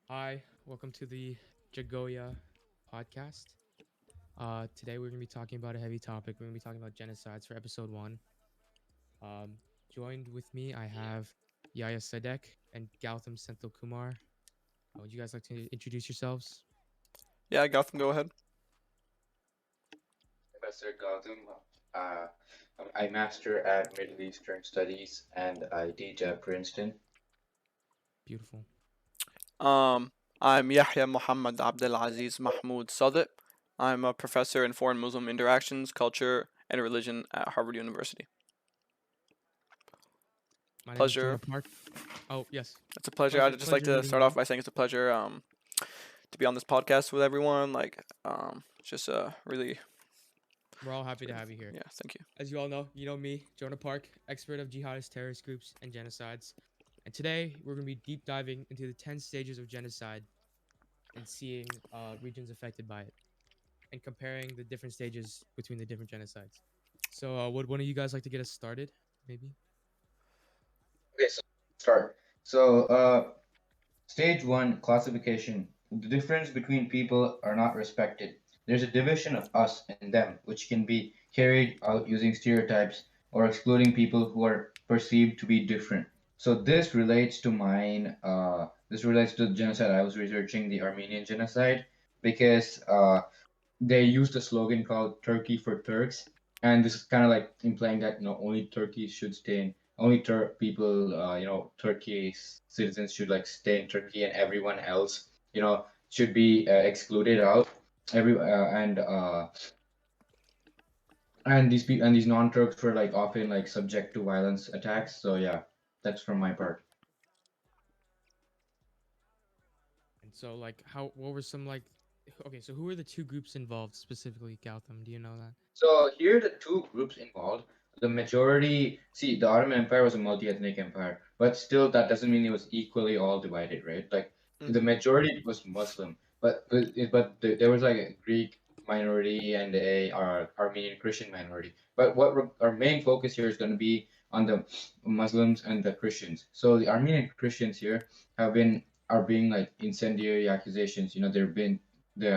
Hi, welcome to the Jgowya Podcast. Today we're going to be talking about a heavy topic. We're going to be talking about genocides for episode one. Um, Joined with me, I have Yaya Sadek and Gautam Senthil Kumar. Would you guys like to introduce yourselves? Yeah, Gotham, go ahead. Professor Gautam. Uh, I master at Middle Eastern Studies and I teach at Princeton. Beautiful. I'm Yahya Muhammad Abdel Aziz Mahmoud Sadiq. I'm a professor in foreign Muslim interactions, culture, and religion at Harvard University. My name is Jonah Pleasure. Park. Oh, yes. It's a pleasure. Pleasure, I'd just like pleasure to meeting start you off all. by saying it's a pleasure to be on this podcast with everyone. Just really, We're all happy to have you here. yeah, thank you. As you all know, you know me, Jonah Park, expert of jihadist terrorist groups and genocides. And today we're going to be deep diving into the 10 stages of genocide and seeing regions affected by it and comparing the different stages between the different genocides. So, would one of you guys like to get us started? Maybe. Okay, so start. So, stage one classification. The difference between people are not respected. There's a division of us and them, which can be carried out using stereotypes or excluding people who are perceived to be different. So this relates to mine. This relates to the genocide I was researching, the Armenian genocide, because they used a slogan called "Turkey for Turks," and this is kind of like implying that only Turkey should stay in, only people, Turkey citizens should like stay in Turkey, and everyone else, should be excluded out. Every and these non-Turks were like often like subject to violence attacks. So yeah, that's from my part. And so, like, what were some, like, okay, so who were the two groups involved specifically, Gautam? Do you know that? So here are the two groups involved. The majority, see, the Ottoman Empire was a multi-ethnic empire, but still that doesn't mean it was equally all divided, right? Like the Mm-hmm. majority was Muslim, there was like a Greek minority and a Armenian Christian minority. But our main focus here is going to be on the Muslims and the Christians. So the Armenian Christians here are being like incendiary accusations. There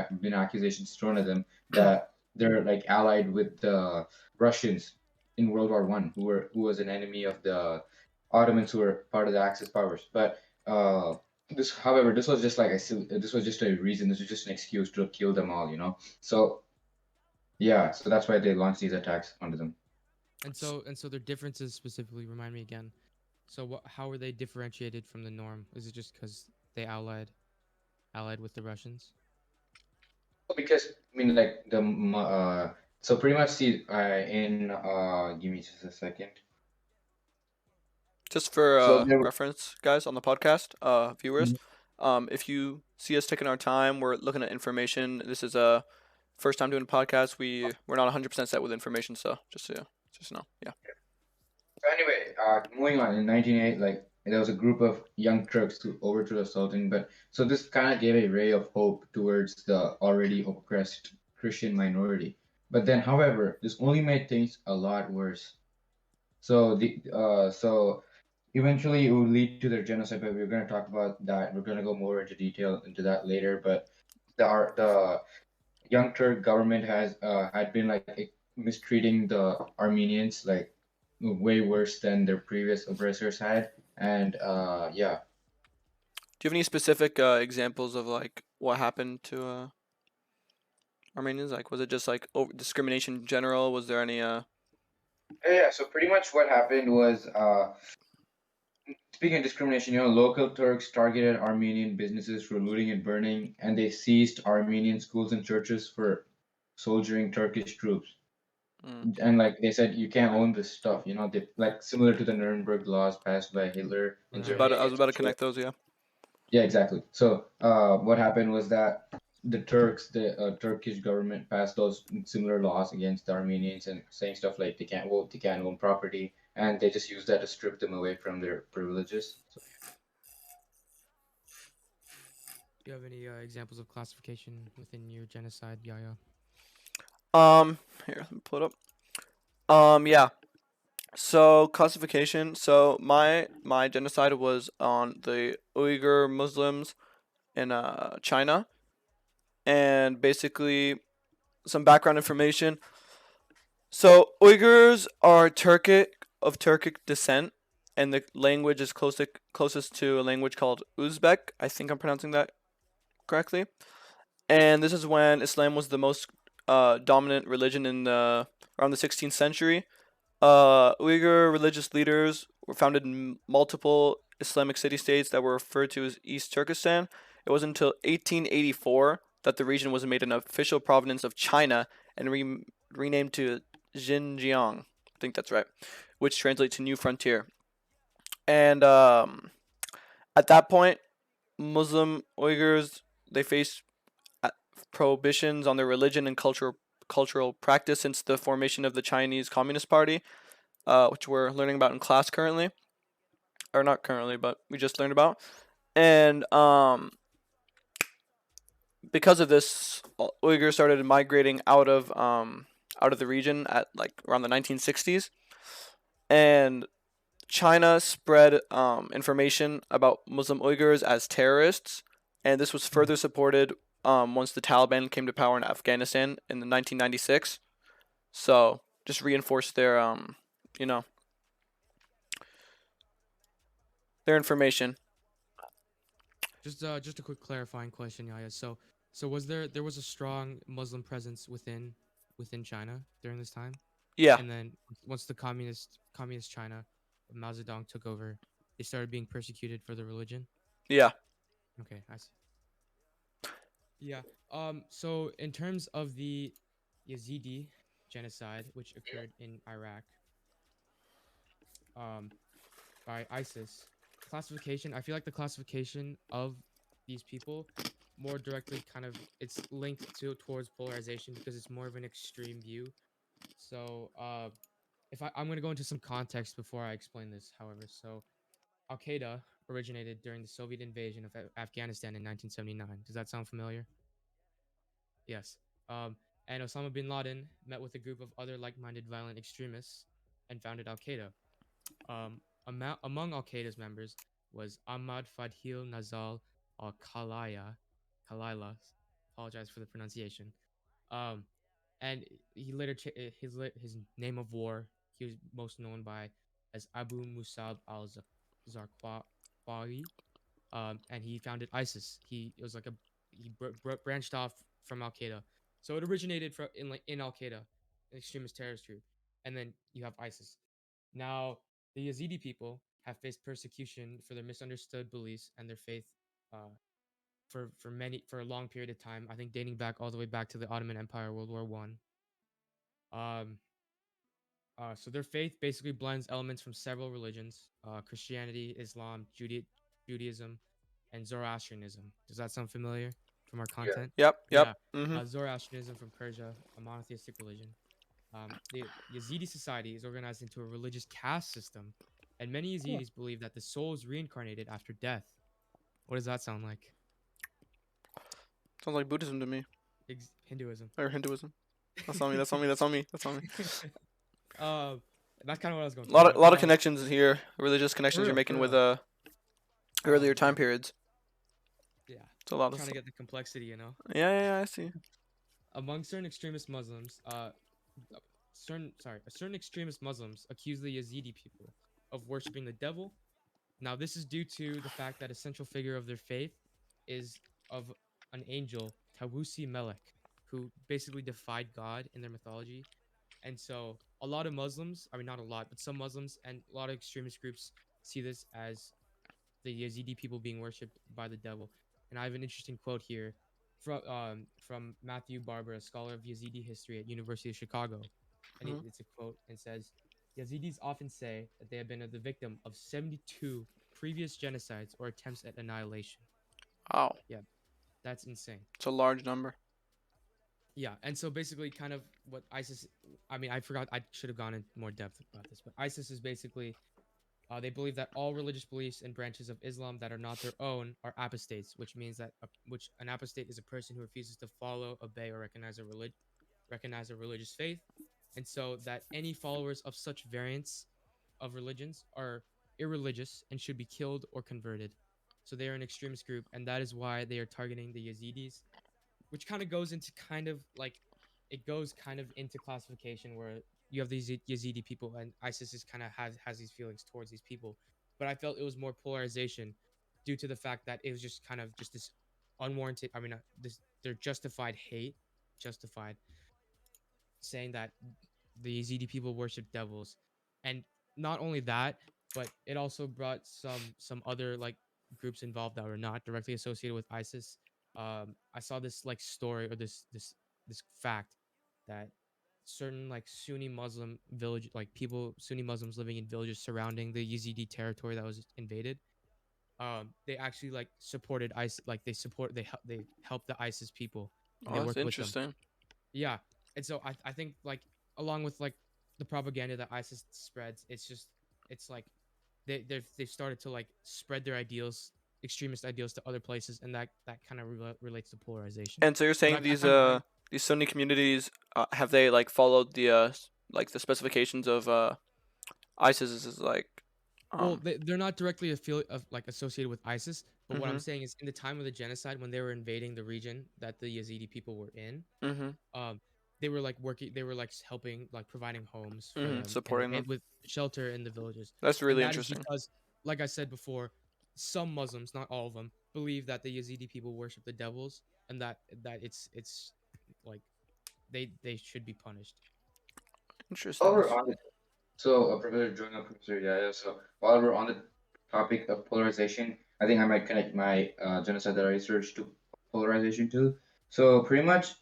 have been accusations thrown at them that they're like allied with the Russians in World War One, who was an enemy of the Ottomans, who were part of the Axis powers. But however, this was just like this was just a reason. This was just an excuse to kill them all, you know. So yeah, so that's why they launched these attacks onto them. And so their differences specifically remind me again. So, how were they differentiated from the norm? Is it just because they allied with the Russians? Because I mean, like so pretty much see in give me just a second. Just for So there. reference, guys, on the podcast, viewers, if you see us taking our time, we're looking at information. This is a first time doing a podcast. We're not 100% set with information, so just know, yeah. So anyway, moving on, in 1908, like there was a group of young Turks who overthrew the Sultan, but so this kind of gave a ray of hope towards the already oppressed Christian minority. But then, however, this only made things a lot worse. So eventually it would lead to their genocide, but we're going to talk about that. We're going to go more into detail into that later. But the Young Turk government had been like mistreating the Armenians like way worse than their previous oppressors had, and yeah. Do you have any specific examples of like what happened to Armenians? Like, was it just like discrimination in general? Was there any Yeah, so pretty much what happened was, speaking of discrimination, local Turks targeted Armenian businesses for looting and burning, and they seized Armenian schools and churches for soldiering Turkish troops. mm, And like they said, you can't own this stuff. They like similar to the Nuremberg laws passed by Hitler in Right. Germany I was against about to Jews. connect those, yeah. Yeah, exactly. So, what happened was that the Turkish government passed those similar laws against the Armenians and saying stuff like they can't vote, they can't own property, and they just used that to strip them away from their privileges. So, Do you have any examples of classification within your genocide, Yaya? Here, let me pull it up. Yeah. So classification. So my genocide was on the Uyghur Muslims in China. And basically, some background information. So Uyghurs are Turkic descent, and the language is closest to a language called Uzbek. I think I'm pronouncing that correctly. And this is when Islam was the most dominant religion in around the 16th century. Uyghur religious leaders were founded in multiple Islamic city-states that were referred to as East Turkestan. It wasn't until 1884 that the region was made an official province of China and renamed to Xinjiang. I think that's right, which translates to New Frontier. And at that point, Muslim Uyghurs they faced prohibitions on their religion and cultural practice since the formation of the Chinese Communist Party, which we're learning about in class currently, or not currently, but we just learned about. And because of this, Uyghurs started migrating out of the region at like around the 1960s, and China spread information about Muslim Uyghurs as terrorists, and this was further supported once the Taliban came to power in Afghanistan in the 1996. So just reinforced you know, their information. Just a quick clarifying question, Yaya. So was there was a strong Muslim presence within China during this time? Yeah, And then once the communist China, Mao Zedong took over, they started being persecuted for their religion. yeah. Okay, I see. Yeah. So in terms of the Yazidi genocide, which occurred in Iraq, um, by ISIS, classification. I feel like the classification of these people more directly kind of it's linked to towards polarization because it's more of an extreme view. So, if I'm gonna go into some context before I explain this, however, so Al Qaeda originated during the Soviet invasion of Afghanistan in 1979. Does that sound familiar? Yes. And Osama bin Laden met with a group of other like-minded violent extremists and founded Al Qaeda. Among Al Qaeda's members was Ahmad Fadhil Nazal al Kalaila. Apologize for the pronunciation. Um, and he later his name of war he was most known by as Abu Musab al Zarqawi. And he founded ISIS. He it was like a he branched off from Al Qaeda. So it originated from in Al Qaeda, an extremist terrorist group, and then you have ISIS. Now the Yazidi people have faced persecution for their misunderstood beliefs and their faith, uh, for a long period of time. I think dating back all the way back to the Ottoman Empire, World War One. Um, so their faith basically blends elements from several religions: Christianity, Islam, Judaism, and Zoroastrianism. Does that sound familiar from our Yeah. content? Yep, yep. Yeah. Mhm. Zoroastrianism from Persia, a monotheistic religion. The Yazidi society is organized into a religious caste system, and many Cool. Yazidis believe that the soul is reincarnated after death. What does that sound like? Sounds like Buddhism to me, Hinduism. or Hinduism. That's on me. That's on me. That's on me. That's on me. uh, that's kind of what I was going A for. lot of But, lot of connections here, religious for connections you're real, making for with real. earlier time Yeah, periods. yeah. It's a lot of Trying to stuff. get the complexity, you know. Yeah, yeah, yeah. I see. Among certain extremist Muslims, certain extremist Muslims accuse the Yazidi people of worshiping the devil. Now, this is due to the fact that a central figure of their faith is of an angel, Tawusi Melek, who basically defied God in their mythology. And so, a lot of Muslims, I mean, not a lot, but some Muslims and a lot of extremist groups see this as the Yazidi people being worshipped by the devil. And I have an interesting quote here from Matthew Barber, a scholar of Yazidi history at University of Chicago. And Mhm. it's a quote and says, Yazidis often say that they have been the victim of 72 previous genocides or attempts at annihilation. Wow, Yeah, that's insane. it's a large number. Yeah, and so basically, kind of what ISIS. I mean, I forgot. I should have gone in more depth about this, but ISIS is basically they believe that all religious beliefs and branches of Islam that are not their own are apostates, which means that which an apostate is a person who refuses to follow, obey, or recognize a religious faith, and so that any followers of such variants of religions are irreligious and should be killed or converted. So they are an extremist group, and that is why they are targeting the Yazidis, which kind of goes into kind of like it goes kind of into classification where you have these Yazidi people, and ISIS is kind of has these feelings towards these people. But I felt it was more polarization due to the fact that it was just kind of just this unwarranted. I mean, this their justified hate, justified saying that the Yazidi people worship devils, and not only that, but it also brought some other like groups involved that were not directly associated with ISIS. I saw this like story or this fact that certain like Sunni Muslim village like people Sunni Muslims living in villages surrounding the Yazidi territory that was invaded, they actually like supported ISIS, like they helped the ISIS people, and they Oh, that's worked with them. interesting. Yeah, and so I think like along with like the propaganda that ISIS spreads, it's like they've started to like spread their ideals, extremist ideals to other places, and that kind of relates to polarization. And so you're But saying I kind of find these Sunni communities have they like followed the like the specifications of ISIS is like well um they're not directly like associated with ISIS, but what I'm mhm saying is in the time of the genocide when they were invading the region that the Yazidi people were in, mhm um they were like working they were like helping like providing homes for mhm them and, supporting them. and with shelter in the villages, That's and really that is interesting. because like I said before, some Muslims, not all of them, believe that the Yazidi people worship the devils, and that it's like they should be punished. While Interesting. we're on the Professor Jgowya, Professor Yaya. So while we're on the topic of polarization, I think I might connect my genocide that I researched to polarization too. So pretty much,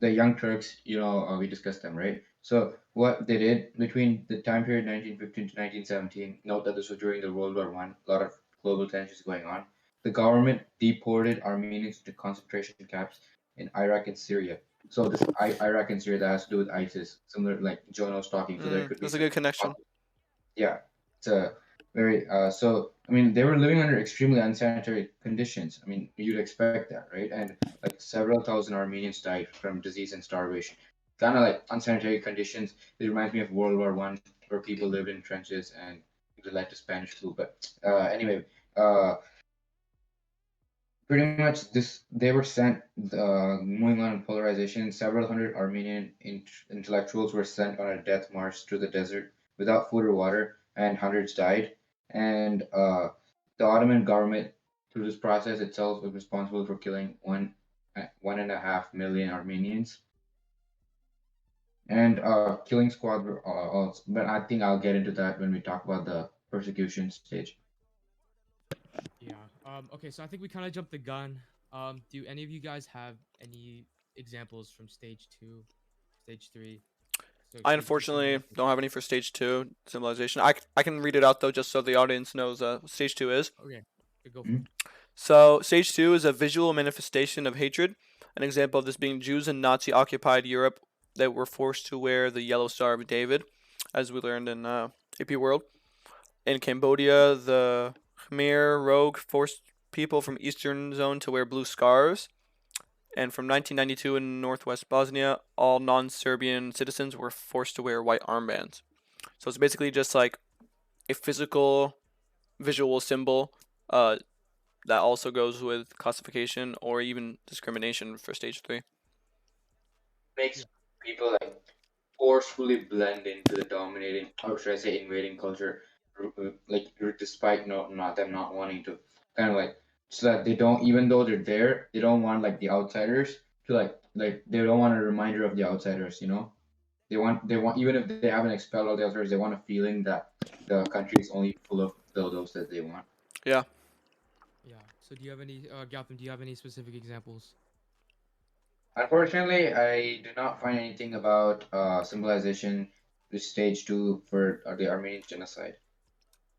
the Young Turks, we discussed them, right? So what they did between the time period 1915 to 1917. Note that this was during the World War One. A lot of global tensions going on. The government deported Armenians to concentration camps in Iraq and Syria. So this Iraq and Syria that has to do with ISIS, similar like Jonah was talking. So there Mm, could be that's a some. good connection. Yeah, it's a very so. I mean, they were living under extremely unsanitary conditions. I mean, you'd expect that, right? And like several thousand Armenians died from disease and starvation. Kind of like unsanitary conditions. It reminds me of World War One, where people lived in trenches and it led to Spanish flu. But anyway, uh, pretty much this they were sent. Moving on in polarization, several hundred Armenian intellectuals were sent on a death march through the desert without food or water, and hundreds died. And the Ottoman government, through this process itself, was responsible for killing 1.5 million Armenians. And killing squad were also, but I think I'll get into that when we talk about the persecution stage. Yeah. Okay, so I think we kind of jumped the gun. Do any of you guys have any examples from stage 2, stage 3? So I stage 2 unfortunately civilization. don't have any for stage two civilization. I can read it out though, just so the audience knows what stage two is. Okay, go for Mhm. it. So stage two is a visual manifestation of hatred. An example of this being Jews in Nazi-occupied Europe that were forced to wear the yellow Star of David, as we learned in AP World. In Cambodia, the Khmer Rouge forced people from Eastern Zone to wear blue scarves. And from 1992 in northwest Bosnia, all non-Serbian citizens were forced to wear white armbands. So it's basically just like a physical, visual symbol that also goes with classification or even discrimination for stage three. Makes Yeah. people like forcefully blend into the dominating, or should I say, invading culture, despite not them not wanting to, kind of like, so that they don't, even though they're there, they don't want like the outsiders to they don't want a reminder of the outsiders. They want even if they haven't expelled all the outsiders, they want a feeling that the country is only full of those that they want. Yeah. Yeah. So do you have any Gautam, do you have any specific examples? Unfortunately, I do not find anything about symbolization with stage two for the Armenian genocide.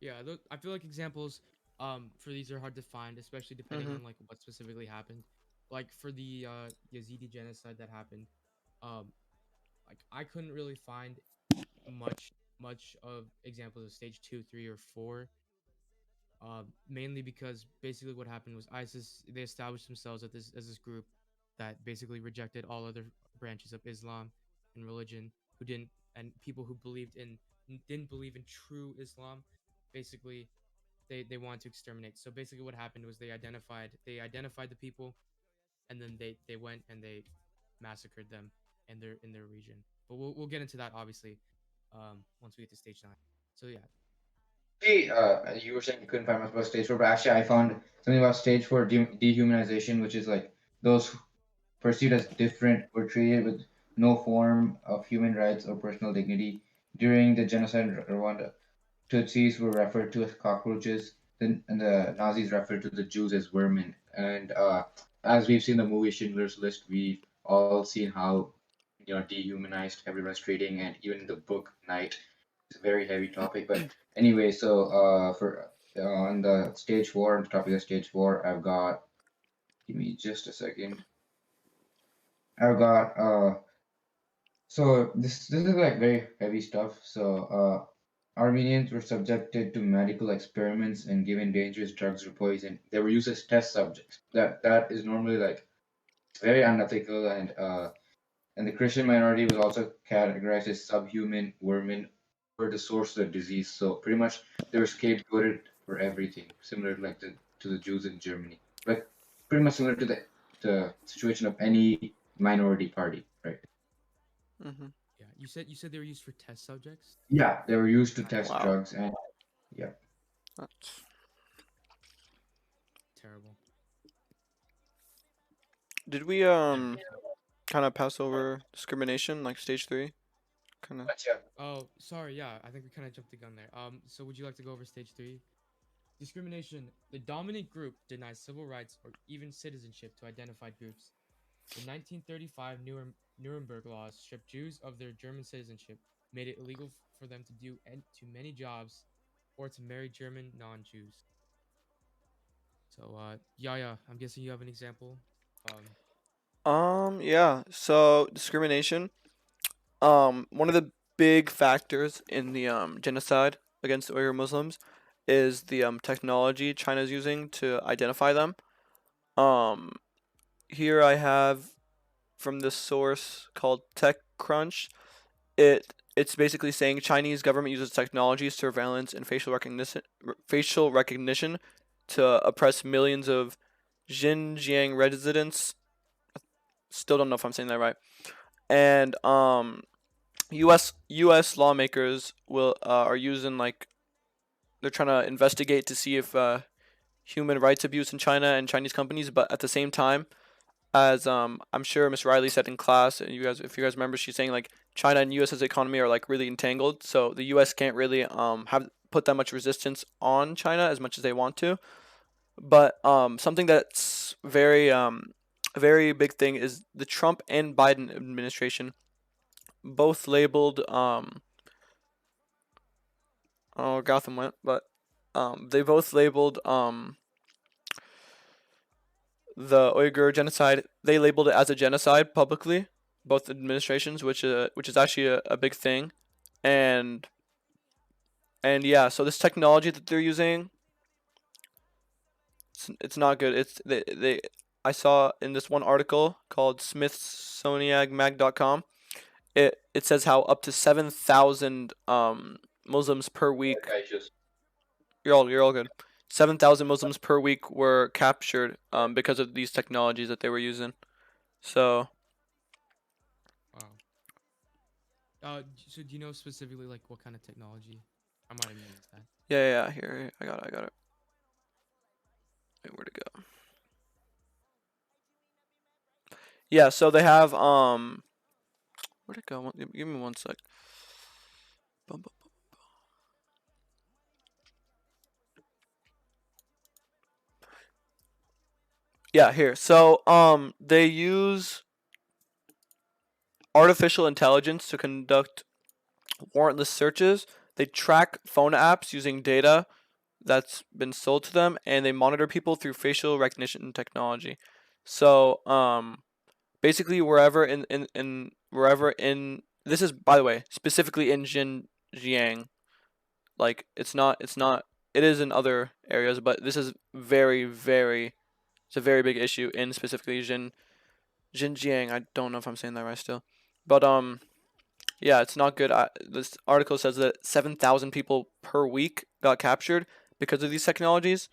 Yeah, I feel like examples for these are hard to find, especially depending Mhm. on like what specifically happened. Like for the Yazidi genocide that happened, um like I couldn't really find much of examples of stage 2, 3, or 4. Mainly because basically what happened was ISIS, they established themselves as this group that basically rejected all other branches of Islam and religion, who didn't and people who believed in didn't believe in true Islam, basically they wanted to exterminate. So basically, what happened was they identified the people, and then they went and they massacred them in their region. But we'll get into that obviously, once we get to stage 9. So yeah. Actually, you were saying you couldn't find much about stage 4, but actually, I found something about stage 4 dehumanization, which is like those perceived as different were treated with no form of human rights or personal dignity. During the genocide in Rwanda, Tutsis were referred to as cockroaches, and the Nazis referred to the Jews as vermin. And as we've seen the movie Schindler's List, we've all seen how dehumanized everyone's treating, and even in the book Night, it's a very heavy topic. But anyway, so for on the stage 4, on the topic of stage 4, I've got. Give me just a second. I've got so this is like very heavy stuff. So Armenians were subjected to medical experiments and given dangerous drugs or poison. They were used as test subjects. That is normally like very unethical, and the Christian minority was also categorized as subhuman vermin, were the source of the disease. So pretty much they were scapegoated for everything, similar like to the Jews in Germany. Like pretty much similar to the situation of any minority party, right? Mm-hmm. Yeah, you said they were used for test subjects. Yeah, they were used to test Wow. drugs, and yeah. That's... Terrible. Did we kind of pass over discrimination, like stage 3? Kind of. But yeah, Oh, sorry. Yeah, I think we kind of jumped the gun there. So would you like to go over stage 3? Discrimination. The dominant group denies civil rights or even citizenship to identified groups. The 1935 Nuremberg laws stripped Jews of their German citizenship, made it illegal for them to do to many jobs, or to marry German non-Jews. So, Yaya, I'm guessing you have an example. Yeah. So discrimination. One of the big factors in the genocide against Uyghur Muslims is the technology China's using to identify them. Um, Here I have from this source called TechCrunch. It's basically saying Chinese government uses technology, surveillance, and facial recognition to oppress millions of Xinjiang residents. Still don't know if I'm saying that right. And U.S. lawmakers will are using like they're trying to investigate to see if human rights abuse in China and Chinese companies, but at the same time, as I'm sure Miss Riley said in class, and if you guys remember, she's saying like China and U.S.'s economy are like really entangled, so the U.S. can't really have put that much resistance on China as much as they want to. But something that's a very big thing is the Trump and Biden administration both labeled oh, Gotham went, but they both labeled the Uyghur genocide. They labeled it as a genocide publicly, both administrations, which is actually a big thing, and yeah. So this technology that they're using, it's not good. They I saw in this one article called SmithsonianMag.com. It says how up to 7,000 Muslims per week. I just You're all good. 7,000 Muslims per week were captured because of these technologies that they were using. So Wow. So do you know specifically like what kind of technology? I might have missed that. yeah. Here I got it. Wait, where'd it go? Yeah. So they have where'd it go? Give me one sec. Bum, bum. Yeah, here. So they use artificial intelligence to conduct warrantless searches. They track phone apps using data that's been sold to them, and they monitor people through facial recognition technology. So basically wherever in this is, by the way, specifically in Xinjiang. Like it is in other areas, but this is it's a very big issue in specifically Xinjiang. I don't know if I'm saying that right still, but yeah, it's not good. This article says that 7,000 people per week got captured, because of these technologies.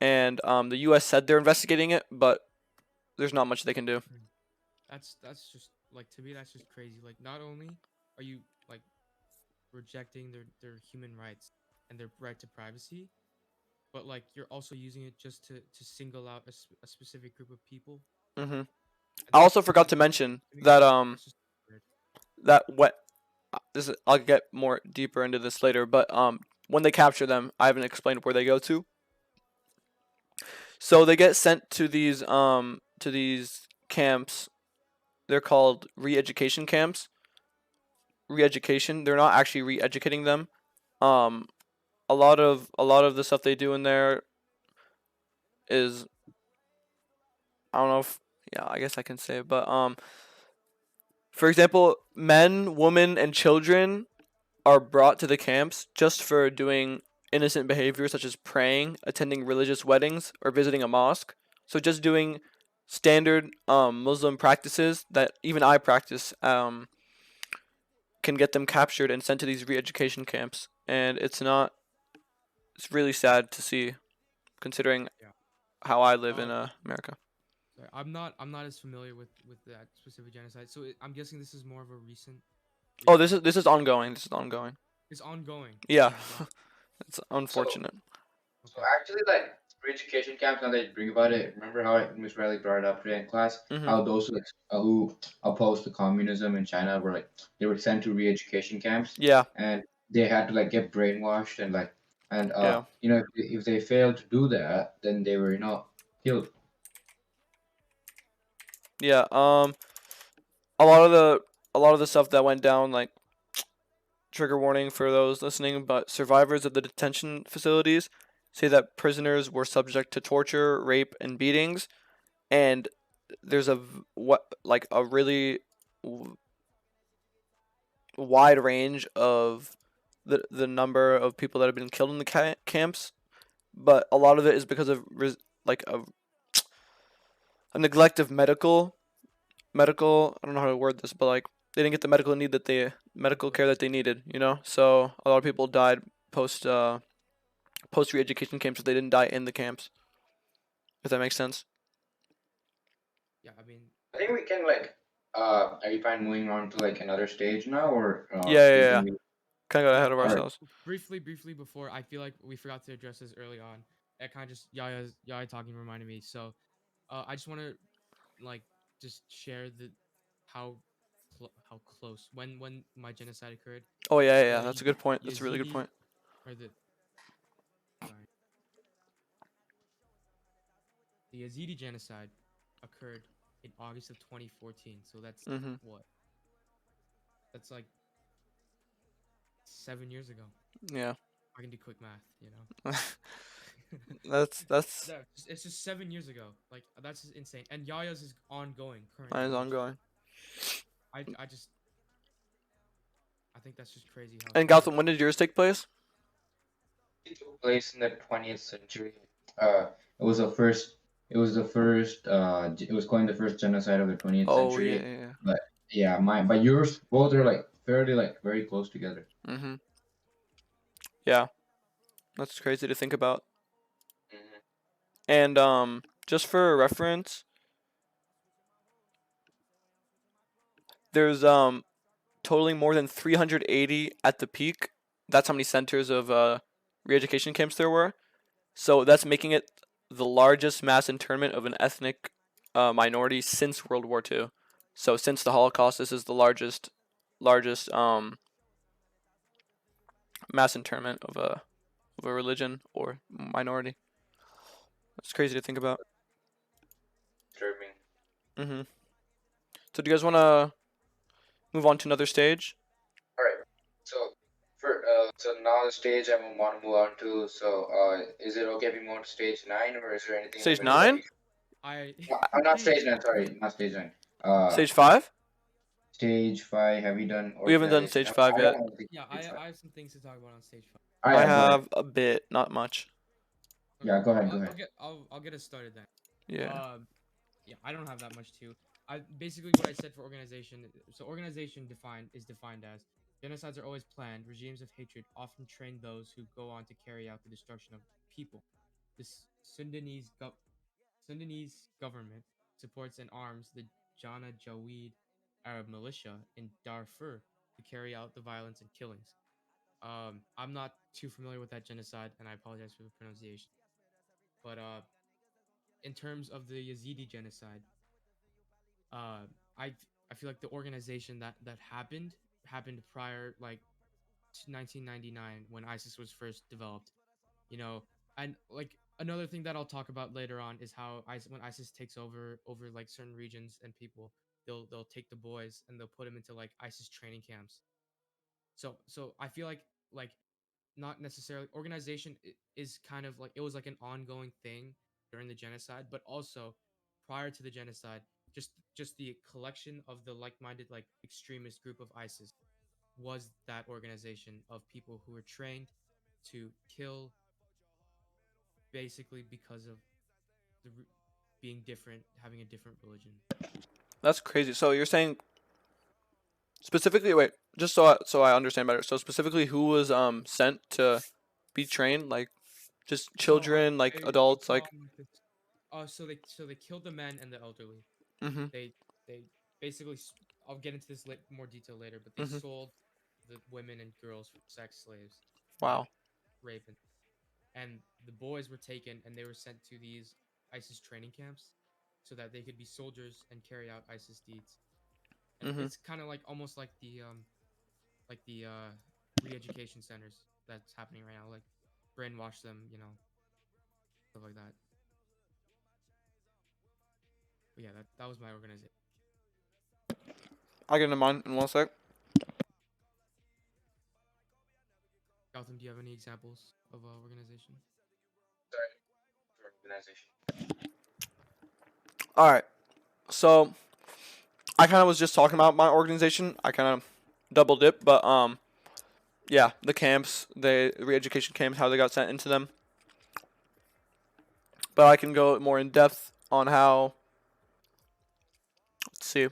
And the U.S. said they're investigating it, but there's not much they can do. That's just like, to me, that's just crazy. Like, not only are you like rejecting their human rights and their right to privacy, but like you're also using it just to single out a specific group of people. Mm-hmm. And I that's also forgot to mention that that's just weird. that what this is, I'll get more deeper into this later, but when they capture them, I haven't explained where they go to. So they get sent to these camps. They're called re-education camps. Re-education. They're not actually re-educating them. Um, a lot of the stuff they do in there is, I don't know if, yeah, I guess I can say it, but for example, men, women, and children are brought to the camps just for doing innocent behavior such as praying, attending religious weddings, or visiting a mosque. So just doing standard Muslim practices that even I practice can get them captured and sent to these re-education camps. And it's really sad to see, considering Yeah. how I live in Uh, America. sorry, I'm not as familiar with that specific genocide. So I'm guessing this is more of a recent. Oh, recent this is ongoing. This is ongoing. It's ongoing. Yeah, Oh my god. it's So, unfortunate. so Okay. actually, like re-education camps. Now that you bring about it, remember how Miss Riley brought it up today in class? Mhm. How those who opposed to communism in China were like they were sent to re-education camps, Yeah. and they had to like get brainwashed and Yeah. you know if they failed to do that, then they were killed. Yeah. A lot of the stuff that went down, like, trigger warning for those listening, but survivors of the detention facilities say that prisoners were subject to torture, rape, and beatings, and there's a really wide range of the number of people that have been killed in the camps, but a lot of it is because of like a neglect of medical, I don't know how to word this, but like they didn't get the medical care that they needed, so a lot of people died post post re-education camps, but they didn't die in the camps, if that makes sense. Yeah, I mean, I think we can are you fine moving on to like another stage now, or Yeah, yeah, is yeah. the Kind of got yeah. ahead of all right? ourselves. Briefly before, I feel like we forgot to address this early on. It kind of just Yaya talking reminded me. So, I just want to like just share the how how close when my genocide occurred. Oh yeah, yeah, yeah, The that's a good point. That's a really good Yazidi point. or sorry, the Yazidi genocide occurred in August of 2014. So that's Mhm. what? That's like 7 years ago. Yeah. I can do quick math, you know. that's No, it's just 7 years ago. Like, that's just insane. And Yaya's is ongoing mine currently, is which ongoing. I just I think that's just crazy And So Gotham, when did yours take place? it took place in the 20th century. It was the first. It was the first. It was coined the first genocide of the 20th Oh yeah, century. yeah, yeah. But yeah, but yours both are like fairly like very close together. Mhm. Yeah, that's crazy to think about. Hmm. And just for reference, there's totaling more than 380 at the peak. That's how many centers of re-education camps there were. So that's making it the largest mass internment of an ethnic minority since World War II. So since the Holocaust, this is the largest mass internment of a religion or minority. It's crazy to think about. Disturbing. Mhm. So do you guys want to move on to another stage? All right. So so now the stage I want to move on to. So is it okay if we move on to stage 9, or is there anything in the Stage middle that 9? you? I I'm not hey, stage 9. Sorry, not stage 9. Uh, Stage 5? Stage 5. Have you done We haven't done organization? stage 5 I don't yet. have anything yeah, for stage 5. I have some things to talk about on stage 5. Oh I yeah, go ahead. have a bit, not much. Okay, Yeah, go ahead. Go I'll ahead. I'll get us started then. Yeah. Yeah, I don't have that much too. I basically what I said for organization. So organization defined as Genocides are always planned. Regimes of hatred often train those who go on to carry out the destruction of people. This Sudanese government supports and arms the Janjaweed Arab militia in Darfur to carry out the violence and killings. I'm not too familiar with that genocide, and I apologize for the pronunciation. But in terms of the Yazidi genocide, uh, I I feel like the organization that happened prior, like, to 1999, when ISIS was first developed. You know, and like another thing that I'll talk about later on is how when ISIS takes over like certain regions and people, they'll take the boys and they'll put them into like ISIS training camps. So I feel like not necessarily organization is kind of like it was like an ongoing thing during the genocide, but also prior to the genocide, just the collection of the like-minded, like, extremist group of ISIS was that organization of people who were trained to kill, basically because of being different, having a different religion. That's crazy. So you're saying specifically, wait, just so I understand better. So specifically, who was sent to be trained? Like just children, like They adults, saw like. so they killed the men and the elderly. Mhm. They basically I'll get into this more detail later, but they Mhm. sold the women and girls for sex slaves, Wow. raping, and the boys were taken and they were sent to these ISIS training camps so that they could be soldiers and carry out ISIS deeds. And Mhm. it's kind of like almost like the re-education centers that's happening right now, like brainwash them, stuff like that. But yeah, that was my organization. I get in mind in 1 sec. Gotham, do you have any examples of organization? Organization. All right. So I kind of was just talking about my organization. I kind of double dip, but yeah, the camps, the re-education camps, how they got sent into them. But I can go more in depth on how. Let's see.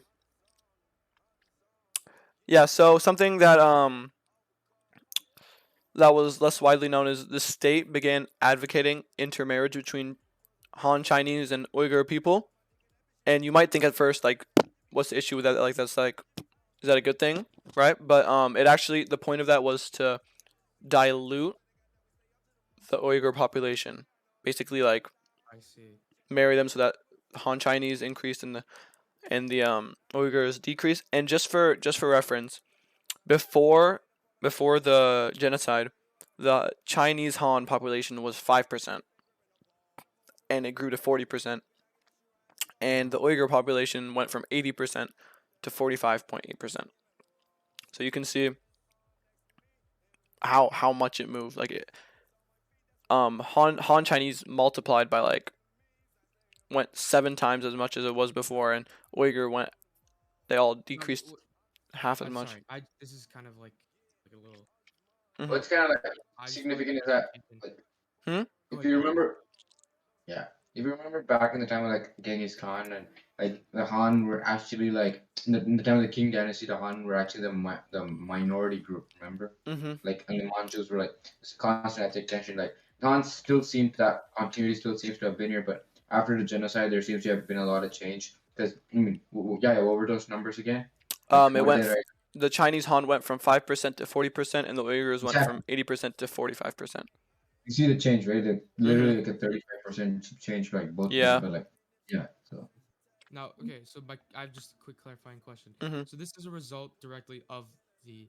Yeah, so something that was less widely known is the state began advocating intermarriage between Han Chinese and Uyghur people. And you might think at first, like, what's the issue with that? Like, that's like, is that a good thing, right? But it actually, the point of that was to dilute the Uyghur population, basically like I see. marry them so that Han Chinese increased and the Uyghurs decreased. And just for reference, before the genocide, the Chinese Han population was 5%, and it grew to 40%, and the Uyghur population went from 80% to 45.8%. So you can see how much it moved. Like it, Han Chinese multiplied by like went 7 times as much as it was before, and Uyghur went. They all No, decreased half as I'm much. sorry. This is kind of like a little. What's kind of like I just wanted significant is that, clarification. like, Hmm. Go if ahead. you Go ahead. remember, yeah, if you remember back in the time of like Genghis Khan and like the Han were actually like in the time of the King Dynasty, the Han were actually the minority group. Remember, Mhm. like, and the Manchus were like this constant ethnic tension. Like Han still seemed that continuity still seems to have been here, but after the genocide, there seems to have been a lot of change. Because I mean, yeah, what were those numbers again? Like, It what did went. they write? The Chinese Han went from 5% to 40%, and the Uyghurs went Exactly. from 80% to 45%. You see the change, right? Like, Mhm. literally like a 35% change, like both ways. Yeah. But like, yeah. So Now, okay. So, I have just a quick clarifying question. Mhm. So, this is a result directly of the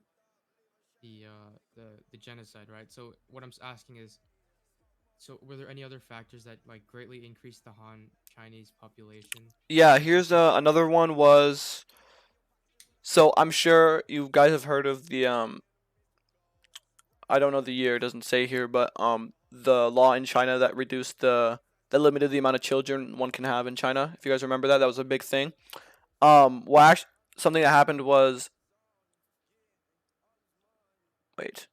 the genocide, right? So, what I'm asking is, so were there any other factors that like greatly increased the Han Chinese population? Yeah. Like just Here's another one was. So I'm sure you guys have heard of the I don't know the year, it doesn't say here, but the law in China that reduced that limited the amount of children one can have in China. If you guys remember that, that was a big thing. Well, actually, something that happened was wait,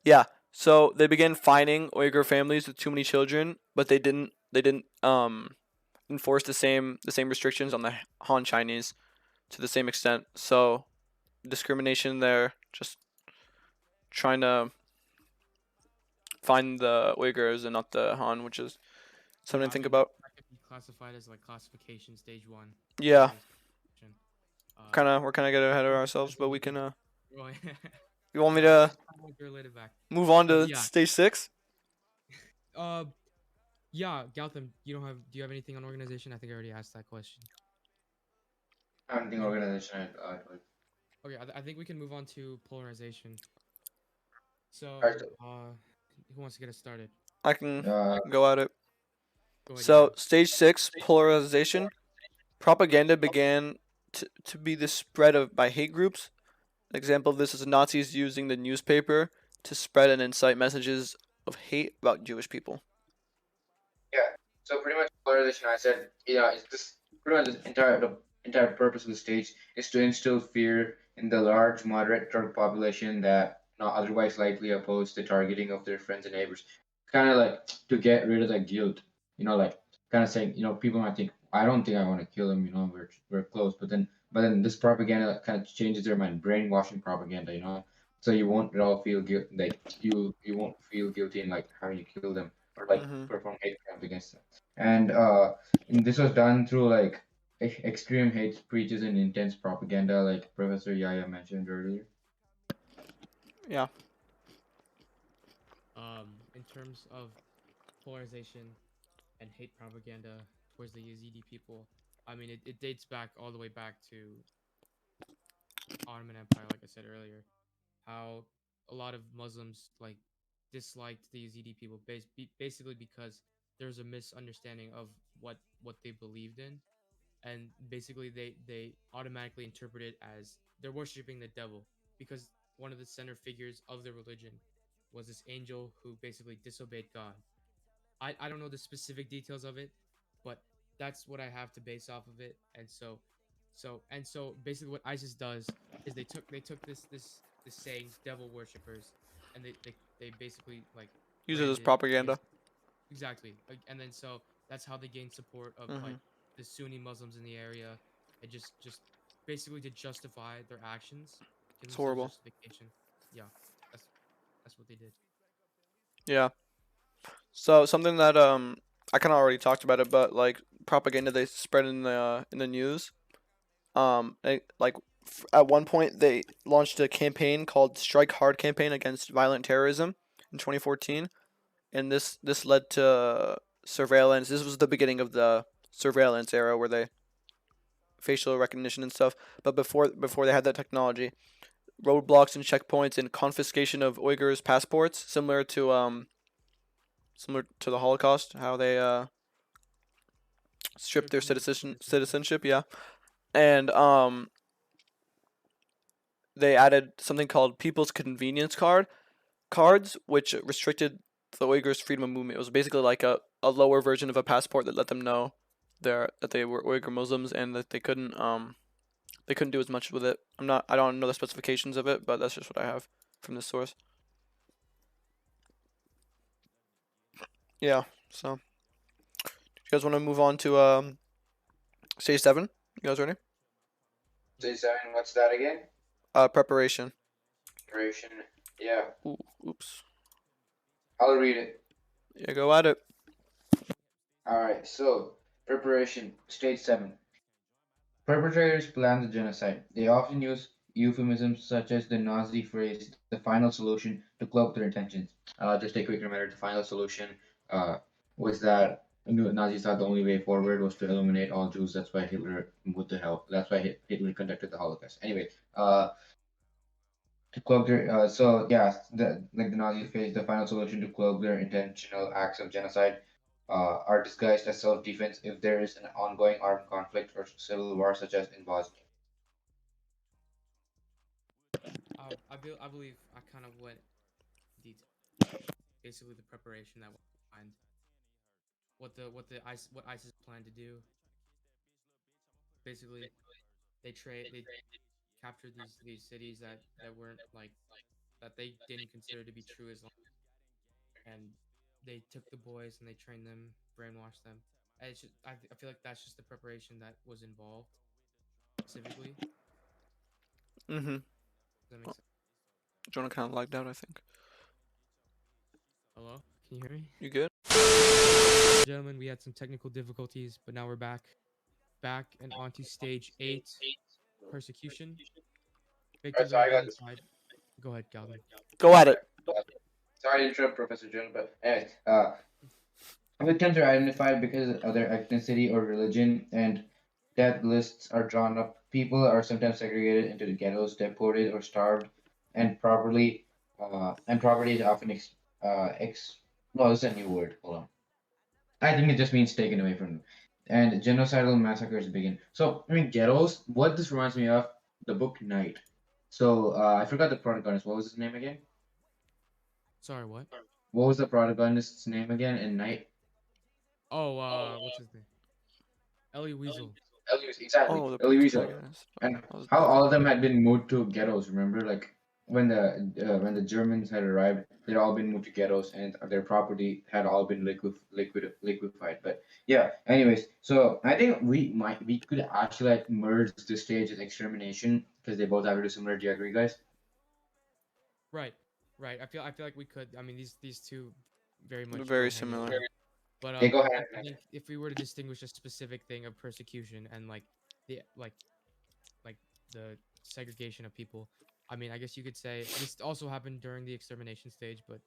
yeah. So they began fining Uyghur families with too many children, but they didn't enforce the same restrictions on the Han Chinese to the same extent. So discrimination there, just trying to find the Uyghurs and not the Han, which is something Yeah, to I think mean about. that could be classified as like classification stage one. Yeah, Extermination. we're kind of getting ahead of As ourselves, in but we the can. well, You want me yeah, to it's kind of like related back. move on But to yeah, stage 6? uh, yeah, Gautam, you don't have? Do you have anything on organization? I think I already asked that question. I'm the No. organization. Okay, I think we can move on to polarization. Alright, So, who wants to get us started? I can uh, go at it. Go ahead, So Johan. stage 6, polarization. Propaganda began to be the spread of by hate groups. An example of this is Nazis using the newspaper to spread and incite messages of hate about Jewish people. yeah. So pretty much polarization. I said, it's this pretty much the entire purpose of the stage is to instill fear in the large moderate Turk population that not otherwise likely oppose the targeting of their friends and neighbors. Kind of like to get rid of that guilt. Like kind of saying, people might think, I don't think I want to kill him. We're close, but then this propaganda kind of changes their mind, brainwashing propaganda. So you won't at all feel guilt, like you won't feel guilty in like having to kill them or like Mhm. perform hate crimes against them. And this was done through like extreme hate speeches and intense propaganda, like Professor Yaya mentioned earlier. Yeah. In terms of polarization and hate propaganda towards the Yazidi people, I mean, it dates back all the way back to Ottoman Empire, like I said earlier, how a lot of Muslims like disliked the Yazidi people basically because there's a misunderstanding of what they believed in, and basically they automatically interpret it as they're worshiping the devil because one of the center figures of the religion was this angel who basically disobeyed God. I don't know the specific details of it, but that's what I have to base off of it. And so basically what ISIS does is they took this saying devil worshippers, and they basically like Use it as branded it propaganda. exactly. And then so that's how they gain support of like Mhm. the Sunni Muslims in the area, and just basically to justify their actions, give It's themselves horrible. justification. Yeah, that's that's what they did. Yeah. So something that I kind of already talked about it, but like propaganda they spread in the news. At one point they launched a campaign called Strike Hard campaign against violent terrorism in 2014, and this led to surveillance. This was the beginning of the surveillance era where they facial recognition and stuff. But before they had that technology, roadblocks and checkpoints and confiscation of Uyghurs' passports, similar to the Holocaust, how they stripped their Stripped them of citizenship. citizenship. Yeah, and they added something called People's Convenience cards, which restricted the Uyghurs' freedom of movement. It was basically like a lower version of a passport that let them know that they were Uyghur Muslims and that they couldn't do as much with it. I don't know the specifications of it, but that's just what I have from this source. Yeah. So, you guys want to move on to stage 7? You guys ready? Say seven. What's that again? Preparation. Duration. Yeah, Ooh, oops. I'll read it. Yeah, go at it. All right. So preparation. Stage 7. Perpetrators plan the genocide. They often use euphemisms such as the Nazi phrase, the final solution, to cloak their intentions. Just a quick reminder, the final solution uh, was that Nazis thought the only way forward was to eliminate all Jews. That's why Hitler, what the hell? That's why Hitler conducted the Holocaust. Anyway, to cloak their, so yeah, like the Nazis faced the final solution to cloak their intentional acts of genocide are disguised as self-defense if there is an ongoing armed conflict or civil war, such as in Bosnia. I believe I kind of went detail. Basically, the preparation that went behind what ISIS planned to do. Basically, they captured these cities that weren't like that they didn't consider to be true Islam, and they took the boys and they trained them, brainwashed them. And I feel like that's just the preparation that was involved specifically. Mhm. Does that make sense? Jonah kind of lagged out, I think. Hello? Can you hear me? You good? Gentlemen, we had some technical difficulties, but now we're back. Back and onto stage 8, persecution. Alright, Victims so are I got this. identified. Go ahead, Galvin. Go at it. Sorry to interrupt, Professor Jones, but anyways, victims are identified because of their ethnicity or religion, and death lists are drawn up. People are sometimes segregated into the ghettos, deported or starved, and property is often well, it's a new word. Hold on. I think it just means taken away from them. And genocidal massacres begin. So, I mean, ghettos, what this reminds me of, the book Night. So, I forgot the protagonist. What was his name again? Sorry, what? What was the protagonist's name again in Night? Oh, what's his name? Ellie Weasel. Exactly. Oh, the Elie Wiesel. protagonist. And That was how all of them different. had been moved to ghettos. Remember, like when the Germans had arrived, they'd all been moved to ghettos, and their property had all been liquefied. But yeah, anyways, so I think we could actually like merge this stage as extermination because they both have to do similar. Do you agree, guys? Right, right. I feel like we could. I mean, these two very They're much very go hand in similar. hand. But Okay, go I ahead. think I think if we were to distinguish a specific thing of persecution and the like the segregation of people, I mean, I guess you could say this also happened during the extermination stage, but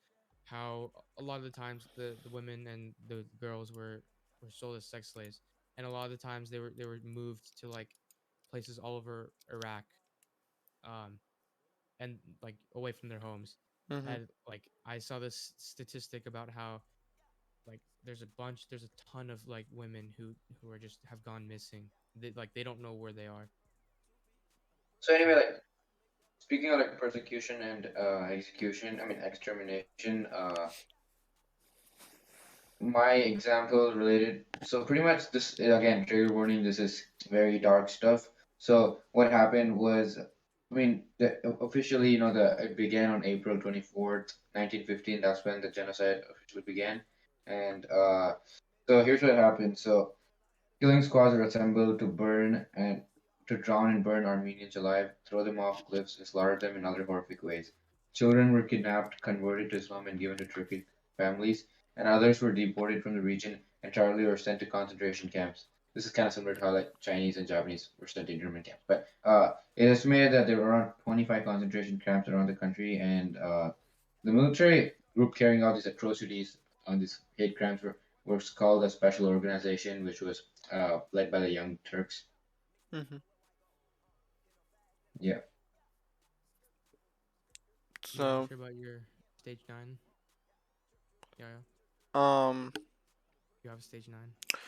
how a lot of the times the women and the girls were sold as sex slaves, and a lot of the times they were moved to like places all over Iraq, um, and like away from their homes. Mhm. And like I saw this statistic about how like there's a ton of like women who are just have gone missing. They don't know where they are. So So anyway, like speaking of like persecution and extermination. My example related, so pretty much this again, trigger warning, this is very dark stuff. So what happened was, officially, it began on April 24th, 1915. That's when the genocide officially began. And so here's what happened. So killing squads were assembled to drown and burn Armenians alive, throw them off cliffs, and slaughter them in other horrific ways. Children were kidnapped, converted to Islam, and given to terrific families, and others were deported from the region entirely or sent to concentration camps. This is kind of similar to how like Chinese and Japanese were sent to internment camps. But it is estimated that there were around 25 concentration camps around the country, and the military group carrying out these atrocities on these hate crimes was called a special organization, which was led by the Young Turks. Mhm. Yeah. you want to So, share about your stage 9? Yeah, yeah. um, You have a stage 9.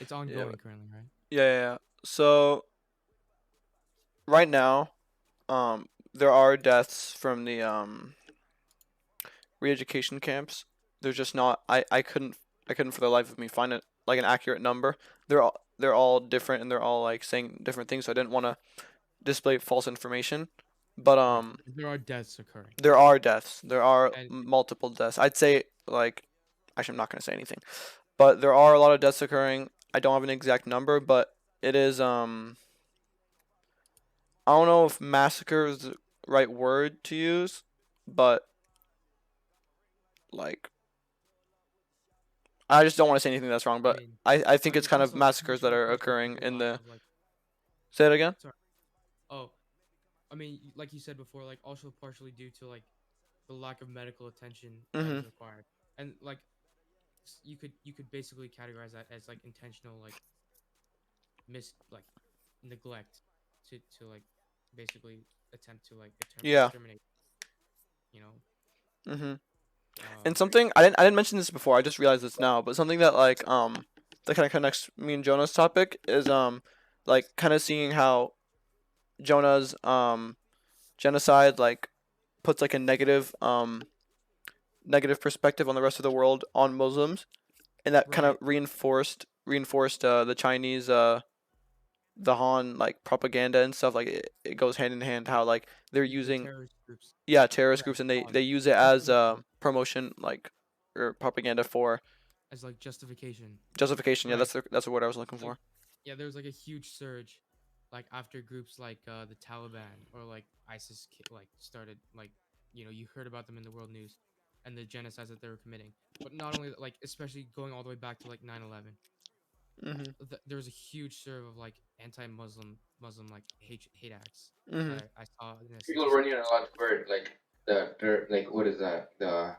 It's yeah, ongoing currently, right? yeah. So right now, there are deaths from the re-education camps. There's just not. I couldn't for the life of me find it like an accurate number. They're all different and they're all like saying different things. So I didn't want to display false information. But Right. There are deaths occurring. there are deaths. There are And multiple deaths. I'd say like actually I'm not gonna say anything. But there are a lot of deaths occurring. I don't have an exact number, but it is I don't know if massacre is the right word to use, but like I just don't want to say anything that's wrong, I but mean, I think it's kind of also massacres that partially are partially occurring because in off the. of like Say it again. sorry. Oh, I mean, like you said before, like also partially due to like the lack of medical attention that is Mhm. required. And like you could basically categorize that as like intentional like like neglect to like basically attempt to like Yeah. exterminate, you know. Mhm. And Um something I didn't mention this before. I just realized this now, but something that like that kind of connects me and Jonah's topic is like kind of seeing how Jonah's genocide like puts like a negative perspective on the rest of the world on Muslims, and that kind of right. reinforced the Chinese the Han like propaganda and stuff. Like it goes hand in hand how like they're The using, terrorist groups. yeah, terrorist Right. groups, and they Pause. use it Just as to interrupt. promotion like or propaganda for As like justification. justification. Yeah, Right. that's the word I was looking Like for. yeah, there was like a huge surge, like after groups like the Taliban or like ISIS like started like you heard about them in the world news, and the genocides that they were committing. But not only like, especially going all the way back to like 9/11, Mhm. there was a huge surge of like Muslim like hate acts Mhm. that I saw in the People statistics. running a lot for like like what is that? The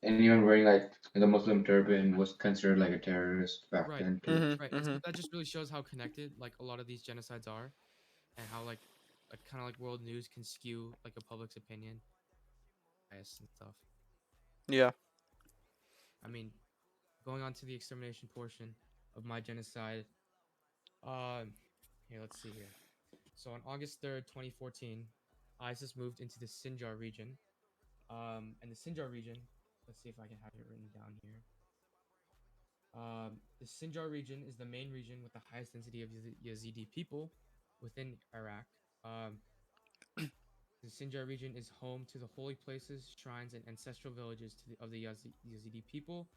anyone wearing like the Muslim turban was considered like a terrorist back Right, then too. Mhm. right. Mhm. That just really shows how connected like a lot of these genocides are, and how like kind of like world news can skew like a public's opinion, bias and stuff. Yeah. I mean, going on to the extermination portion of my genocide. Um, Here, let's see here. So on August 3rd, 2014, ISIS moved into the Sinjar region. And the Sinjar region, let's see if I can have it written down here. The Sinjar region is the main region with the highest density of Yazidi people within Iraq. Um, the Sinjar region is home to the holy places, shrines, and ancestral villages of the Yazidi people.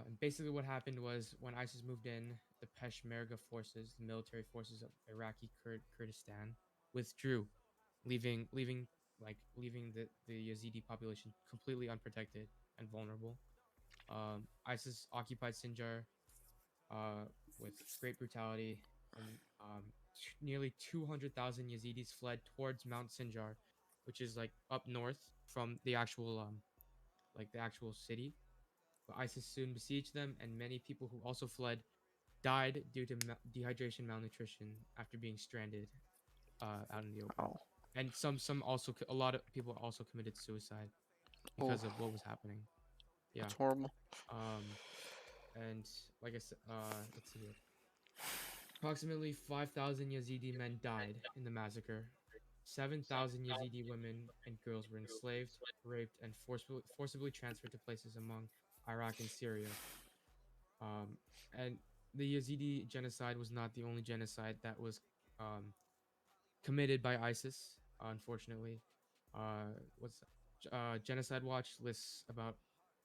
And basically, what happened was when ISIS moved in, the Peshmerga forces, the military forces of Iraqi Kurdistan, withdrew, leaving the Yazidi population completely unprotected and vulnerable. ISIS occupied Sinjar uh, with great brutality, and nearly 200,000 Yazidis fled towards Mount Sinjar, which is like up north from the actual city. But ISIS soon besieged them, and many people who also fled died due to dehydration, malnutrition after being stranded out in the open. Oh. And a lot of people also committed suicide Oh, because of what was happening. Yeah. that's horrible. Um, and like I said, let's see here. Approximately 5,000 Yazidi men died in the massacre. 7,000 Yazidi women and girls were enslaved, raped, and forcibly transferred to places among Iraq and Syria. Um, and the Yazidi genocide was not the only genocide that was um, committed by ISIS. Unfortunately, what's Genocide Watch lists about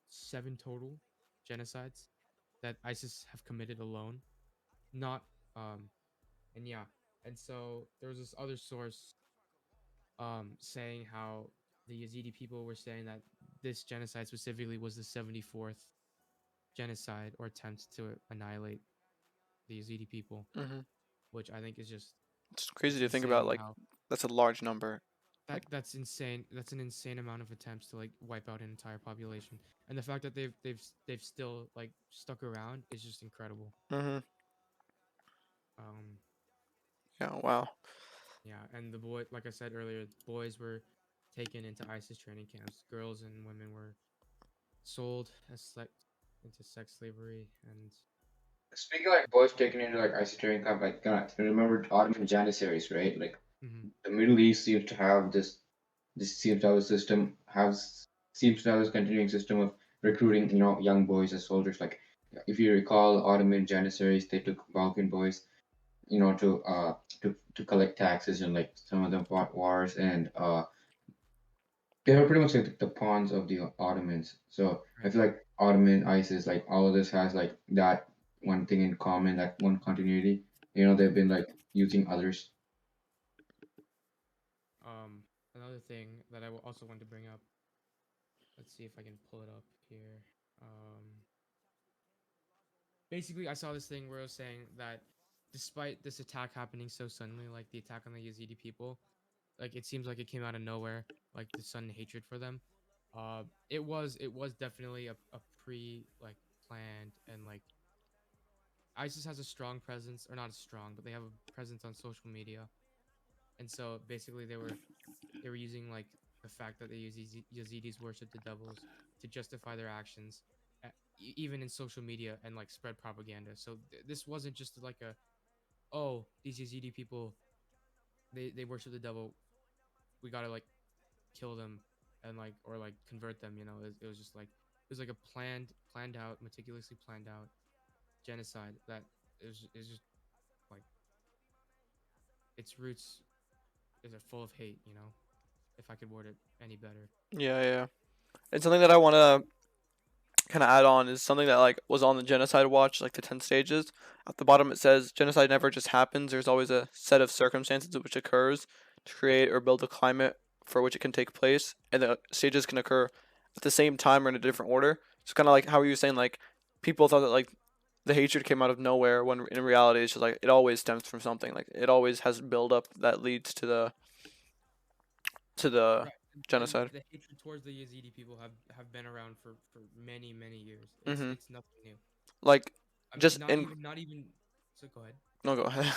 7 total genocides that ISIS have committed alone. Not and yeah, and so there was this other source saying how the Yazidi people were saying that this genocide specifically was the 74th genocide or attempt to annihilate the Yazidi people, Mhm. which I think is just It's crazy it's to think about. insane Like, how that's a large number. Like, that's insane. That's an insane amount of attempts to like wipe out an entire population, and the fact that they've still like stuck around is just incredible. Mhm. Um, Yeah. Wow. yeah, and like I said earlier, boys were taken into ISIS training camps. Girls and women were sold into sex slavery, and Speaking of, like boys taken into like ICT camp, like remember Ottoman Janissaries, right? Like mhm, the Middle East seems to have this seems to have a system has seems to have this continuing system of recruiting, young boys as soldiers. Like if you recall Ottoman Janissaries, they took Balkan boys, to collect taxes, and like some of them fought wars, and they were pretty much like the pawns of the Ottomans. So I right. feel like Ottoman ISIS, like all of this has like that one thing in common, that one continuity. They've been like using others. Another thing that also want to bring up. Let's see if I can pull it up here. Basically, I saw this thing where it was saying that despite this attack happening so suddenly, like the attack on the Yazidi people, like it seems like it came out of nowhere, like the sudden hatred for them. It was definitely a pre like planned, and like ISIS has a strong presence, or not as strong, but they have a presence on social media, and so basically they were using like the fact that the Yazidis worship the devils to justify their actions, even in social media, and like spread propaganda. So this wasn't just like oh, these Yazidi people, they worship the devil, we gotta like kill them, and like, or like convert them. It was just like it was like a planned out, meticulously planned out genocide that is just like its roots is full of hate. If I could word it any better. Yeah. Yeah. And something that I want to kind of add on is something that like was on the genocide watch, like the 10 stages. At the bottom it says genocide never just happens. There's always a set of circumstances which occurs to create or build a climate for which it can take place, and the stages can occur at the same time or in a different order. It's kind of like how you were saying, like people thought that like the hatred came out of nowhere when in reality it's just like it always stems from something. Like it always has build up that leads to the Right. And genocide. the hatred towards the Yazidi people have been around for many years. Mhm. It's nothing new. Like I mean, just in not even. So go ahead. no, go ahead.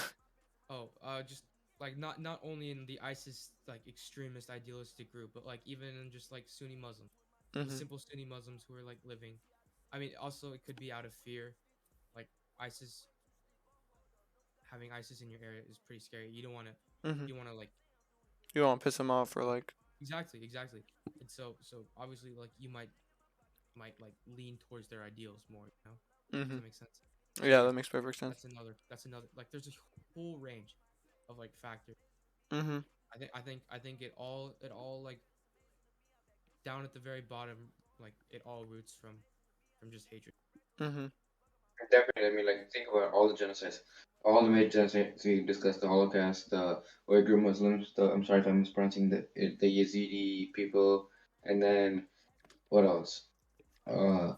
Oh, just like not only in the ISIS like extremist idealistic group, but like even in just like Sunni Muslims, the Mhm. simple Sunni Muslims who are like living. I mean, also it could be out of fear, like ISIS having ISIS in your area is pretty scary. Mhm. You want to like You don't want to piss them off or like. exactly, and so obviously like you might like lean towards their ideals more. Does Mhm. that make sense? Yeah, That's that makes perfect sense. that's another like there's a whole range of like factors. Mhm. I think it all like down at the very bottom, like it all roots from just hatred. Mhm. Definitely. I mean, like, think about all the genocides, all the major genocides. We discussed the Holocaust, the Uyghur Muslims, I'm sorry if I'm mispronouncing the Yazidi people, and then what else? Uh,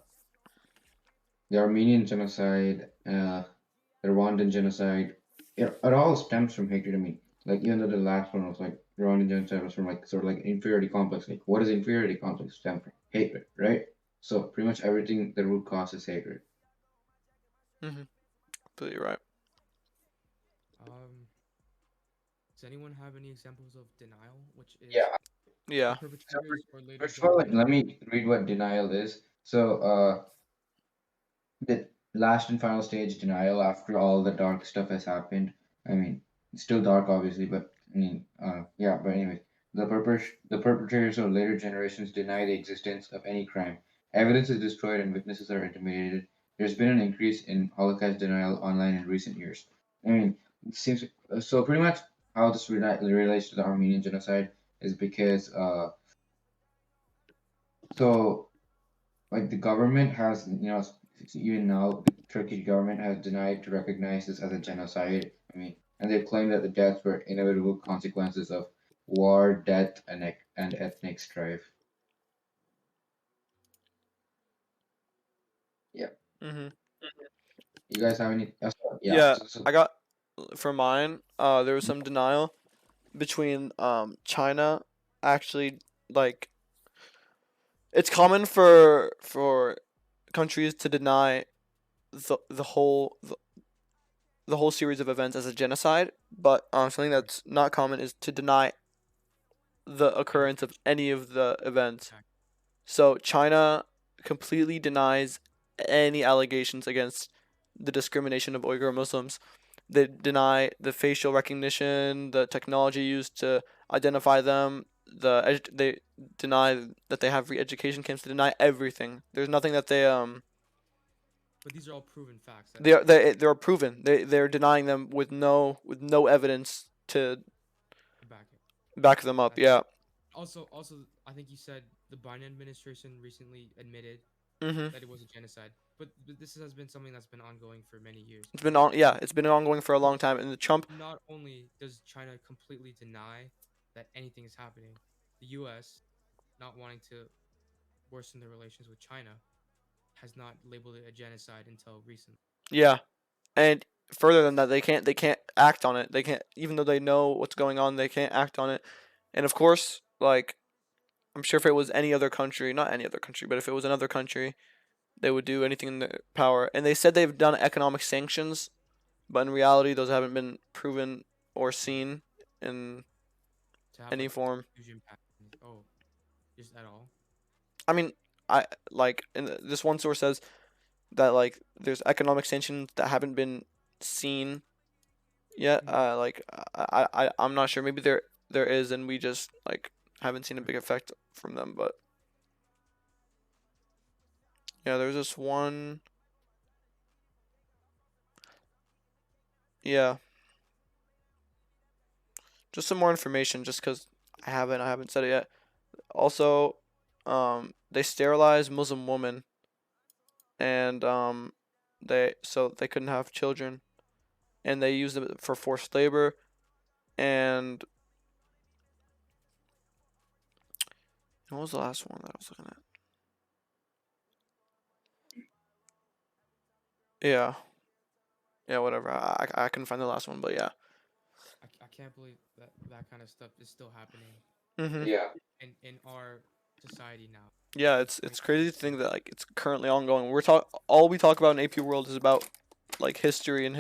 the Armenian genocide, the Rwandan genocide. It all stems from hatred. I mean, like, even though the last one was like Rwandan genocide was from like sort of like inferiority complex. Like, what does inferiority complex stem from? Hatred, right? So pretty much everything, the root cause is hatred. Mhm. Completely right. Um, does anyone have any examples of denial, which is Yeah. the Yeah. So perpetrators or later first of all, like, generations? let me read what denial is. So, the last and final stage denial after all the dark stuff has happened. I mean, it's still dark, obviously, but I mean, yeah. But anyway, the perpetrators of later generations deny the existence of any crime. Evidence is destroyed and witnesses are intimidated. There's been an increase in Holocaust denial online in recent years. I mean, it seems so. Pretty much how this relates to the Armenian genocide is because so like the government has, even now the Turkish government has denied to recognize this as a genocide. I mean, and they claim that the deaths were inevitable consequences of war, death, and ethnic strife. Yeah. Mhm. You guys have any? Yeah. Yeah, So I got for mine. There was some denial between China actually like it's common for countries to deny the whole series of events as a genocide, but something Right. that's not common is to deny the Any occurrence of any of the events. exact So China completely denies any allegations against the discrimination of Uyghur Muslims. They deny the facial recognition, the technology used to identify them. They deny that they have free education camps. They deny everything. There's nothing that but these are all proven facts that they're proven. They're denying them with no evidence to back it. back them up. That's Yeah. also I think you said the Biden administration recently admitted Mhm. that it was a genocide, but this has been something that's been ongoing for many years. It's been on. Yeah, it's been ongoing for a So long time. And the Trump. not only does China completely deny that anything is happening, the U.S. not wanting to worsen their relations with China has not labeled it a genocide until recently. Yeah. And further than that, they can't act on it. They can't, even though they know what's going on, they can't act on it. And of course, like I'm sure if it was any other country, not any other country, but if it was another country, they would do anything in their power. And they said they've done economic sanctions, but in reality, those haven't been proven or seen in To have any like form. a huge impact. Oh, just at all. I mean, I like this one source says that like there's economic sanctions that haven't been seen yet. Mhm. Like I'm not sure. Maybe there is, and we just like haven't seen a Right. big effect from them. But yeah, there's this one. Yeah, just some more information, just because I haven't said it yet. Also, they sterilized Muslim women, and they couldn't have children, and they used them for forced labor, and What was the last one that I was looking at? Yeah. Yeah, whatever. I couldn't find the last one, but yeah. I can't believe that that kind of stuff is still happening Mhm. Yeah. in our society now. Yeah, In it's 2020. crazy to think that like it's currently ongoing. All we talk about in AP World is about like history and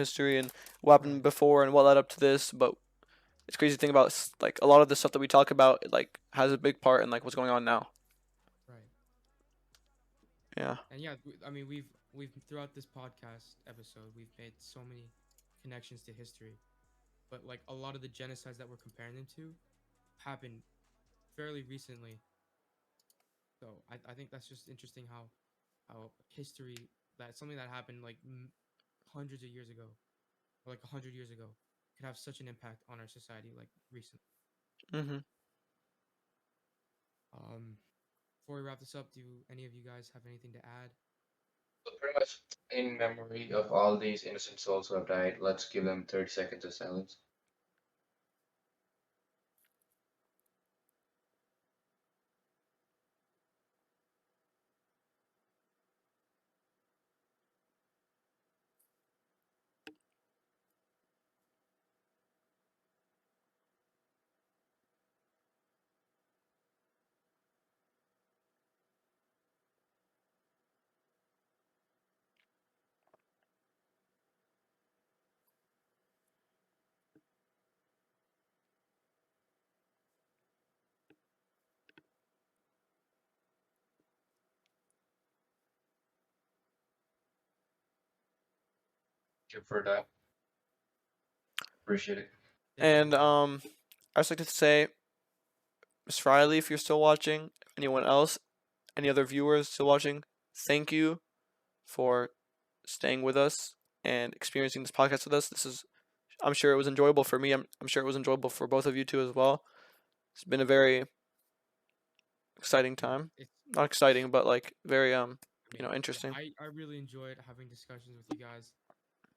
what happened Right, before and what led up to this, but it's crazy to think about like a lot of the stuff that we talk about like has a big part in like what's going on now. right. Yeah. And yeah, I mean, we've throughout this podcast episode, we've made so many connections to history, but like a lot of the genocides that we're comparing them to happened fairly recently. So I think that's just interesting how history, that something that happened like hundreds of years ago or like 100 years ago could have such an impact on our society like recently. Mhm. Before we wrap this up, do any of you guys have anything to add? So pretty much in memory of all these innocent souls who have died, let's give them 30 seconds of silence. Thank you for that. Appreciate it. Thank you, And everyone. I just like to say, Miss Riley, if you're still watching, anyone else, any other viewers still watching, thank you for staying with us and experiencing this podcast with us. I'm sure it was enjoyable for me. I'm sure it was enjoyable for both of you too as well. It's been a very exciting Yeah, time. it's. Not exciting, but like very I mean, yeah, interesting. I really enjoyed having discussions with you guys.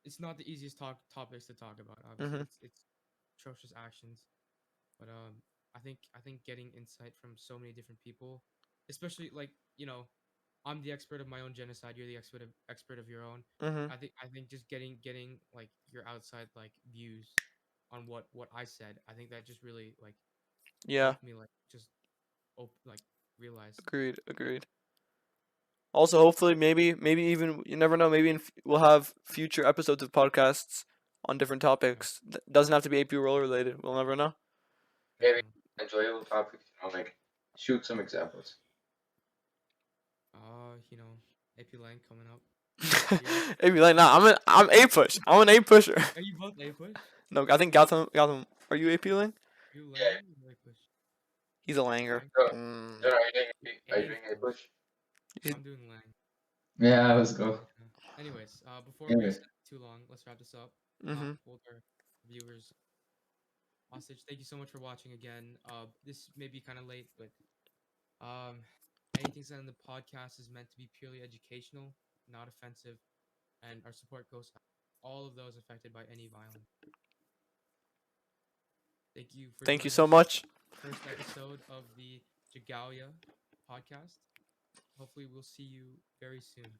It's not the easiest topics to talk about. Obviously, Mhm. it's atrocious actions, but I think getting insight from so many different people, especially like I'm the expert of my own genocide. You're the expert of your own. Mhm. I think just getting like your outside like views on what I said. I think that just really like Yeah. helped me like just like realize. Agreed. Agreed. Also, hopefully, maybe even you never know. Maybe we'll have future episodes of podcasts on different Yeah, topics. Doesn't have to be AP role related. We'll never know. Maybe definitely. enjoyable topics, like shoot some examples. AP Lang coming up. Here. AP like, nah, I'm A push. I'm an A pusher. Are you both A push? No, I think Gotham. Are you AP Lang? You Yeah. Lang or A push? He's a Langer. Lang. So, Mm. John, are you A doing a push. push? He's- I'm doing Lang. Yeah, let's go. Yeah. Anyways, before we Anyways, spend too long, let's wrap this up. Not Mhm. hold our viewers hostage. Thank you so much for watching again. This may be kind of late, but um, anything said in the podcast is meant to be purely educational, not offensive, and our support goes out to all of those affected by any violence. Thank you for Thank you joining so us. much. First episode of the Jgowya Podcast. Hopefully, we'll see you very soon.